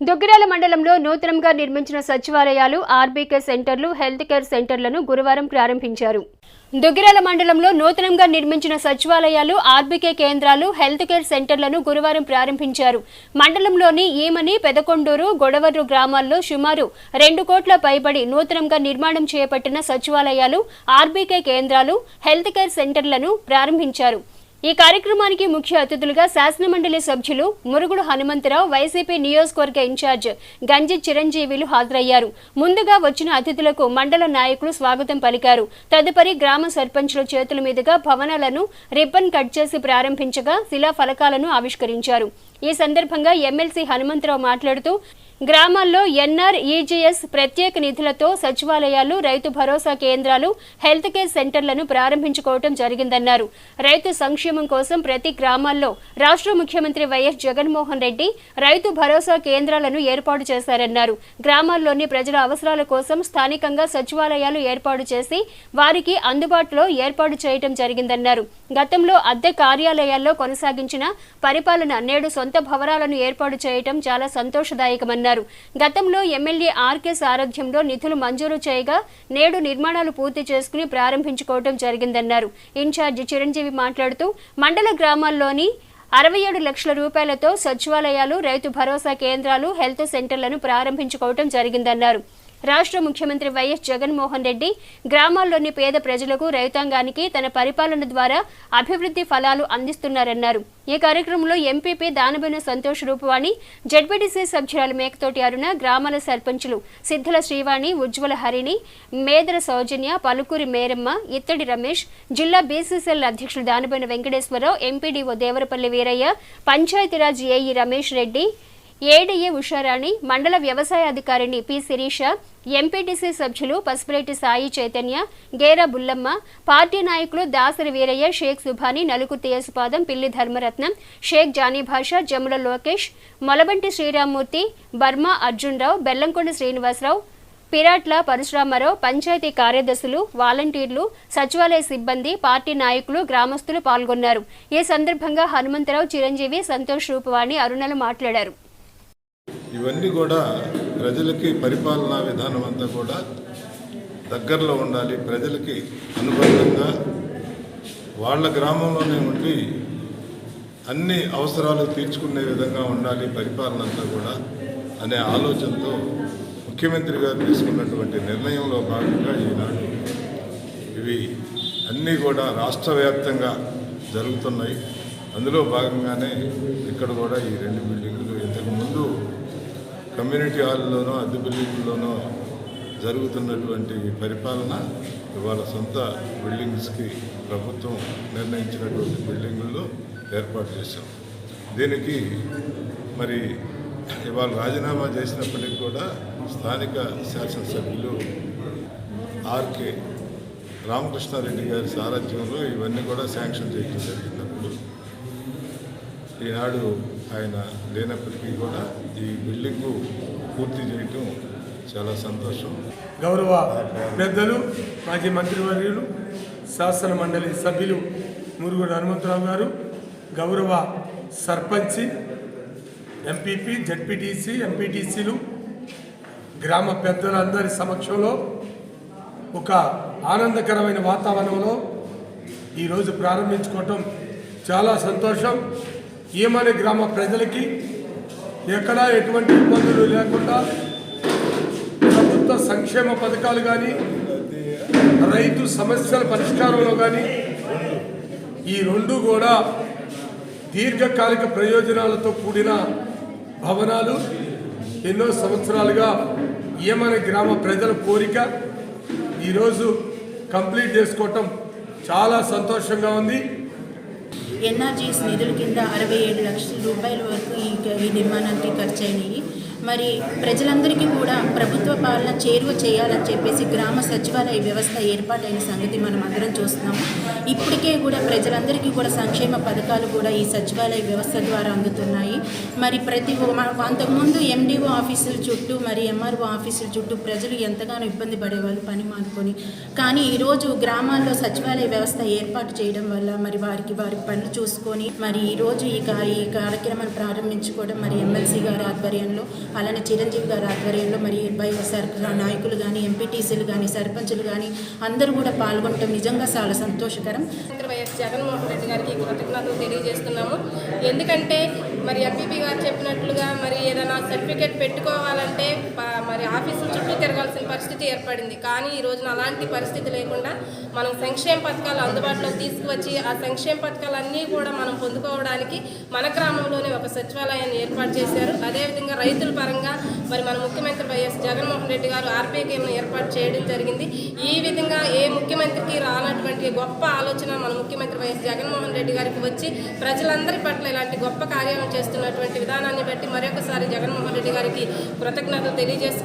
దుగ్గిరాల మండలంలో నూతనంగా నిర్మించిన సచివాలయాలు, ఆర్బీకే సెంటర్లు, హెల్త్ కేర్ సెంటర్లను గురువారం ప్రారంభించారు. దుగ్గిరాల మండలంలో నూతనంగా నిర్మించిన సచివాలయాలు, ఆర్బీకే కేంద్రాలు, హెల్త్ కేర్ సెంటర్లను గురువారం ప్రారంభించారు. మండలంలోని ఈమని, పెదకొండూరు, గొడవర్రు గ్రామాల్లో సుమారు 2 కోట్ల పైబడి నూతనంగా నిర్మాణం చేపట్టిన సచివాలయాలు, ఆర్బీకే కేంద్రాలు, హెల్త్ కేర్ సెంటర్లను ప్రారంభించారు. ఈ కార్యక్రమానికి ముఖ్య అతిథులుగా శాసనమండలి సభ్యులు మురుగుడు హనుమంతరావు, వైసీపీ నియోజకవర్గ ఇన్ఛార్జ్ గంజి చిరంజీవిలు హాజరయ్యారు. ముందుగా వచ్చిన అతిథులకు మండల నాయకులు స్వాగతం పలికారు. తదుపరి గ్రామ సర్పంచుల చేతుల మీదుగా భవనాలను రిబ్బన్ కట్ చేసి ప్రారంభించగా శిలా ఫలకాలను ఆవిష్కరించారు. ఈ సందర్భంగా ఎమ్మెల్సీ హనుమంతరావు మాట్లాడుతూ గ్రామాల్లో ఎన్ఆర్ఈజీఎస్ ప్రత్యేక నిధులతో సచివాలయాలు, రైతు భరోసా కేంద్రాలు, హెల్త్ కేర్ సెంటర్లను ప్రారంభించుకోవడం జరిగిందన్నారు. రైతు సంక్షేమం కోసం ప్రతి గ్రామాల్లో రాష్ట్ర ముఖ్యమంత్రి వైఎస్ జగన్మోహన్ రెడ్డి రైతు భరోసా కేంద్రాలను ఏర్పాటు చేశారన్నారు. గ్రామాల్లోని ప్రజల అవసరాల కోసం స్థానికంగా సచివాలయాలు ఏర్పాటు చేసి వారికి అందుబాటులో ఏర్పాటు చేయడం జరిగిందన్నారు. గతంలో అద్దె కార్యాలయాల్లో కొనసాగించిన పరిపాలన నేడు సొంత భవనాలను ఏర్పాటు చేయడం చాలా సంతోషదాయకమన్నారు. గతంలో ఎమ్మెల్యే ఆర్కే సారథ్యంలో నిధులు మంజూరు చేయగా నేడు నిర్మాణాలు పూర్తి చేసుకుని ప్రారంభించుకోవడం జరిగిందన్నారు. ఇన్ఛార్జి చిరంజీవి మాట్లాడుతూ మండల గ్రామాల్లోని 67 లక్షల రూపాయలతో సచివాలయాలు, రైతు భరోసా కేంద్రాలు, హెల్త్ సెంటర్లను ప్రారంభించుకోవడం జరిగిందన్నారు. రాష్ట్ర ముఖ్యమంత్రి వైఎస్ జగన్మోహన్ రెడ్డి గ్రామాల్లోని పేద ప్రజలకు, రైతాంగానికి తన పరిపాలన ద్వారా అభివృద్ధి ఫలాలు అందిస్తున్నారన్నారు. ఈ కార్యక్రమంలో ఎంపీపీ దానబోయిన సంతోష్ రూపవాణి, జెడ్పీటీసీ సభ్యురాలు మేకతోటి అరుణ, గ్రామాల సర్పంచులు సిద్ధల శ్రీవాణి, ఉజ్వల హరిణి, మేదర సౌజన్య, పలుకూరి మేరమ్మ, ఇత్తడి రమేష్, జిల్లా బీసీసీఎల్ అధ్యక్షులు Danaboina Venkateswararao, MPDO Devarapalli Veeraiah, Panchayatiraj AE Ramesh Reddy, ADA Usharani, మండల వ్యవసాయ అధికారిని పి శిరీష, ఎంపీటీసీ సభ్యులు పసుపులేటి సాయి చైతన్య, గేరా బుల్లమ్మ, పార్టీ నాయకులు దాసరి వీరయ్య, షేక్ సుభాని, నలుకుర్తి యేసుపాదం, పిల్లి ధర్మరత్నం, షేక్ జానీ భాష, జముల లోకేష్, మొలబంటి శ్రీరామ్మూర్తి, బర్మా అర్జున్రావు, బెల్లంకొండ శ్రీనివాసరావు, పిరాట్ల పరశురామారావు, పంచాయతీ కార్యదర్శులు, వాలంటీర్లు, సచివాలయ సిబ్బంది, పార్టీ నాయకులు, గ్రామస్తులు పాల్గొన్నారు. ఈ సందర్భంగా హనుమంతరావు, చిరంజీవి, సంతోష్ రూపవాణి, అరుణలు మాట్లాడారు. ఇవన్నీ కూడా ప్రజలకి పరిపాలనా విధానం అంతా కూడా దగ్గరలో ఉండాలి, ప్రజలకి అనుబంధంగా వాళ్ళ గ్రామంలోనే ఉండి అన్ని అవసరాలు తీర్చుకునే విధంగా ఉండాలి పరిపాలన అంతా కూడా అనే ఆలోచనతో ముఖ్యమంత్రి గారు తీసుకున్నటువంటి నిర్ణయంలో భాగంగా ఈనాడు ఇవి అన్నీ కూడా రాష్ట్ర వ్యాప్తంగా జరుగుతున్నాయి. అందులో భాగంగానే ఇక్కడ కూడా ఈ 2 బిల్డింగులు ఇంతకుముందు కమ్యూనిటీ హాల్లోనో అద్దె బిల్డింగుల్లోనో జరుగుతున్నటువంటి పరిపాలన ఇవాళ సొంత బిల్డింగ్స్కి ప్రభుత్వం నిర్ణయించినటువంటి బిల్డింగుల్లో ఏర్పాటు చేశాం. దీనికి మరి ఇవాళ రాజీనామా చేసినప్పటికీ కూడా స్థానిక శాసనసభ్యులు ఆర్కే రామకృష్ణారెడ్డి గారి సారథ్యంలో ఇవన్నీ కూడా శాంక్షన్ చేయడం జరిగినప్పుడు ఈనాడు ఆయన లేనప్పటికీ కూడా ఈ బిల్డింగు పూర్తి చేయటం చాలా సంతోషం. గౌరవ పెద్దలు, మాజీ మంత్రివర్యులు, శాసన మండలి సభ్యులు మురుగుడు హనుమంతరావు గారు, గౌరవ సర్పంచి, ఎంపీపీ, జెడ్పీటీసీ, ఎంపీటీసీలు, గ్రామ పెద్దలందరి సమక్షంలో ఒక ఆనందకరమైన వాతావరణంలో ఈరోజు ప్రారంభించుకోవటం చాలా సంతోషం. ఈమని గ్రామ ప్రజలకి ఎక్కడా ఎటువంటి ఇబ్బందులు లేకుండా ప్రభుత్వ సంక్షేమ పథకాలు కానీ, రైతు సమస్యల పరిష్కారంలో కానీ ఈ 2 కూడా దీర్ఘకాలిక ప్రయోజనాలతో కూడిన భవనాలు ఎన్నో సంవత్సరాలుగా ఈమని గ్రామ ప్రజల కోరిక ఈరోజు కంప్లీట్ చేసుకోవటం చాలా సంతోషంగా ఉంది. ఎన్ఆర్జీఎస్ నిధుల కింద 67 లక్షల రూపాయల వరకు ఈ నిర్మాణానికి ఖర్చు అయినాయి. మరి ప్రజలందరికీ కూడా ప్రభుత్వ పాలన చేరువ చేయాలని చెప్పేసి గ్రామ సచివాలయ వ్యవస్థ ఏర్పాటైన సంగతి మనం అందరం చూస్తున్నాము. ఇప్పటికే కూడా ప్రజలందరికీ కూడా సంక్షేమ పథకాలు కూడా ఈ సచివాలయ వ్యవస్థ ద్వారా అందుతున్నాయి. మరి అంతకుముందు ఎండిఓ ఆఫీసుల చుట్టూ, మరి ఎంఆర్ఓ ఆఫీసుల చుట్టూ ప్రజలు ఎంతగానో ఇబ్బంది పడేవాళ్ళు పని మానుకొని. కానీ ఈరోజు గ్రామాల్లో సచివాలయ వ్యవస్థ ఏర్పాటు చేయడం వల్ల మరి వారి పనులు చూసుకొని మరి ఈరోజు ఈ కార్యక్రమాన్ని ప్రారంభించుకోవడం మరి ఎమ్మెల్సీ గారి ఆధ్వర్యంలో అలానే చిరంజీవి గారి ఆధ్వర్యంలో మరి వైఎస్ఆర్ నాయకులు కానీ ఎంపీటీసీలు కానీ సర్పంచులు కానీ అందరూ కూడా పాల్గొనడం నిజంగా చాలా సంతోషకరం. వైఎస్ జగన్మోహన్ రెడ్డి గారికి కృతజ్ఞతలు తెలియజేస్తున్నాము. ఎందుకంటే మరి ఎంపీపీ గారు చెప్పినట్లుగా మరి ఏదైనా సర్టిఫికేట్ పెట్టుకోవాలంటే మరి ఆఫీసుల చుట్టూ తిరగాల్సిన పరిస్థితి ఏర్పడింది. కానీ ఈ రోజున అలాంటి పరిస్థితి లేకుండా మనం సంక్షేమ పథకాలు అందుబాటులోకి తీసుకువచ్చి ఆ సంక్షేమ పథకాలన్నీ కూడా మనం పొందుకోవడానికి మన గ్రామంలోనే ఒక సచివాలయాన్ని ఏర్పాటు చేశారు. అదేవిధంగా రైతుల పరంగా మరి మన ముఖ్యమంత్రి వైఎస్ జగన్మోహన్ రెడ్డి గారు ఆర్బీకేను ఏర్పాటు చేయడం జరిగింది. ఈ విధంగా ఏ ముఖ్యమంత్రికి రానటువంటి గొప్ప ఆలోచన మన ముఖ్యమంత్రి వైఎస్ జగన్మోహన్ రెడ్డి గారికి వచ్చి ప్రజలందరి పట్ల ఇలాంటి గొప్ప కార్యాలను చేస్తున్నటువంటి విధానాన్ని బట్టి మరొకసారి జగన్మోహన్ రెడ్డి గారికి కృతజ్ఞతలు తెలియజేసుకుంటూ